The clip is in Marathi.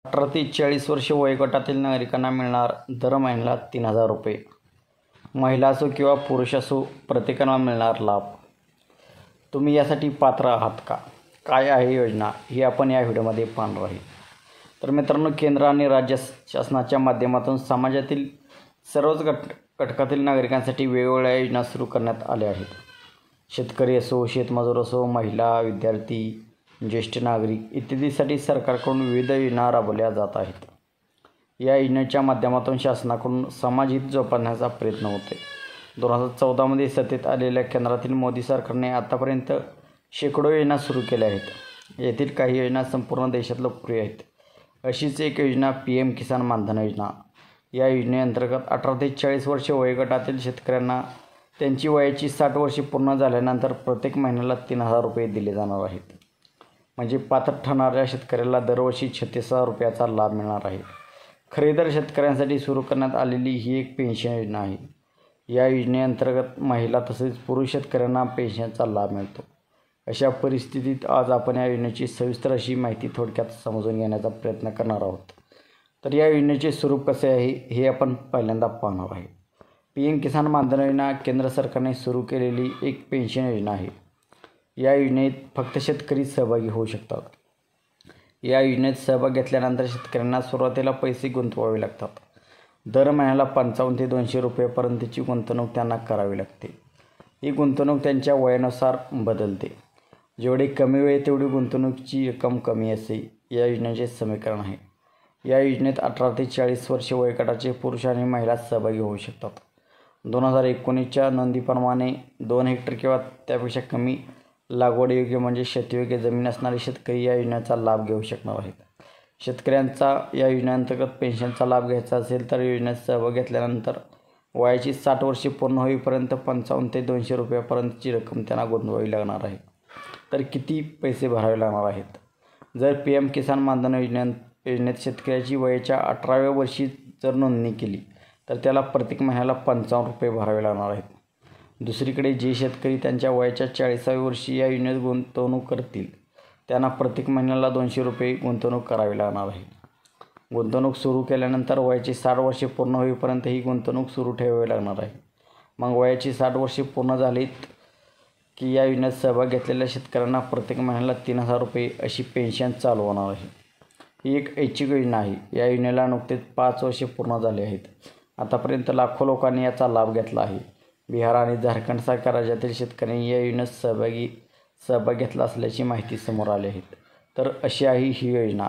18 ते 40 वर्ष वयोगटातील नागरिकांना मिळणार दर महिन्याला 3,000 रुपये. महिला असो किंवा पुरुष असो प्रत्येकाला मिळणार लाभ. तुम्ही यासाठी पात्र आहात का? काय आहे योजना ही आपण या व्हिडिओमध्ये पाहणार आहे. तर मित्रांनो, केंद्र आणि राज्य शासनाच्या माध्यमातून समाजातील सर्वच घटकातील नागरिकांसाठी वेगवेगळ्या योजना सुरू करण्यात आल्या आहेत. शेतकरी असो, शेतमजूर असो, महिला, विद्यार्थी, ज्येष्ठ नागरिक इत्यादीसाठी सरकारकडून विविध योजना राबवल्या जात आहेत. या योजनेच्या माध्यमातून शासनाकडून समाजहित जोपासण्याचा प्रयत्न होतो. 2014मध्ये सत्तेत आलेल्या केंद्रातील मोदी सरकारने आतापर्यंत शेकडो योजना सुरू केल्या आहेत. यातील काही योजना संपूर्ण देशात लोकप्रिय आहेत. अशीच एक योजना PM किसान मानधन योजना. या योजनेअंतर्गत 18 ते 40 वर्ष वयोगटातील शेतकऱ्यांना त्यांची वयाची 60 वर्षे पूर्ण झाल्यानंतर प्रत्येक महिन्याला 3,000 रुपये दिले जाणार आहेत. म्हणजे पात्र ठरणाऱ्या शेतकऱ्याला दरवर्षी 36,000 रुपयाचा लाभ मिळणार आहे. खरेदीदार शेतकऱ्यांसाठी सुरू करण्यात आलेली ही एक पेन्शन योजना आहे. या योजनेअंतर्गत महिला तसेच पुरुष शेतकऱ्यांना पेन्शनचा लाभ मिळतो. अशा परिस्थितीत आज आपण या योजनेची सविस्तर अशी माहिती थोडक्यात समजून घेण्याचा प्रयत्न करणार आहोत. तर या योजनेचे स्वरूप कसे आहे हे आपण पहिल्यांदा पाहणार आहे. PM किसान मानधन योजना केंद्र सरकारने सुरू केलेली एक पेन्शन योजना आहे. या योजनेत फक्त शेतकरी सहभागी होऊ शकतात. या योजनेत सहभाग घेतल्यानंतर शेतकऱ्यांना सुरुवातीला पैसे गुंतवावे लागतात. दर महिन्याला 55 ते 200 रुपयापर्यंतची गुंतवणूक त्यांना करावी लागते. ही गुंतवणूक त्यांच्या वयानुसार बदलते. जेवढी कमी वेळ तेवढी गुंतवणुकीची रक्कम कमी असे या योजनेचे समीकरण आहे. या योजनेत 18 ते 40 वर्षे वयोगटाचे पुरुष आणि महिला सहभागी होऊ शकतात. 2019च्या नोंदीप्रमाणे 2 हेक्टर किंवा त्यापेक्षा कमी लागवडयोग्य म्हणजे शेतीयोग्य जमीन असणारे शेतकरी या योजनेचा लाभ घेऊ शकणार आहेत. शेतकऱ्यांचा या योजनेअंतर्गत पेन्शनचा लाभ घ्यायचा असेल तर योजनेत सहभाग घेतल्यानंतर वयाची 60 वर्षे पूर्ण होईपर्यंत 55 ते 200 रुपयापर्यंतची रक्कम त्यांना गुंतवावी लागणार आहे. तर किती पैसे भरावे लागणार आहेत? जर PM किसान मानधन योजनेत शेतकऱ्याची वयाच्या 18व्या वर्षी जर नोंदणी केली तर त्याला प्रत्येक महिन्याला 55 रुपये भरावे लागणार आहेत. दुसरीकडे जे शेतकरी त्यांच्या वयाच्या 40व्या वर्षी या योजनेत गुंतवणूक करतील त्यांना प्रत्येक महिन्याला 200 रुपये गुंतवणूक करावी लागणार आहे. गुंतवणूक सुरू केल्यानंतर वयाची 60 वर्षे पूर्ण होईपर्यंत ही गुंतवणूक सुरू ठेवावी लागणार आहे. मग वयाची 60 वर्षे पूर्ण झालीत की या योजनेत सहभाग घेतलेल्या शेतकऱ्यांना प्रत्येक महिन्याला 3,000 रुपये अशी पेन्शन चालू होणार आहे. ही एक ऐच्छिक योजना आहे. या योजनेला नुकतेच 5 वर्षे पूर्ण झाले आहेत. आतापर्यंत लाखो लोकांनी याचा लाभ घेतला आहे. बिहार आणि झारखंडसारख्या राज्यातील शेतकऱ्यांनी या योजनेत सहभाग घेतला असल्याची माहिती समोर आली आहे. तर अशी आहे ही योजना.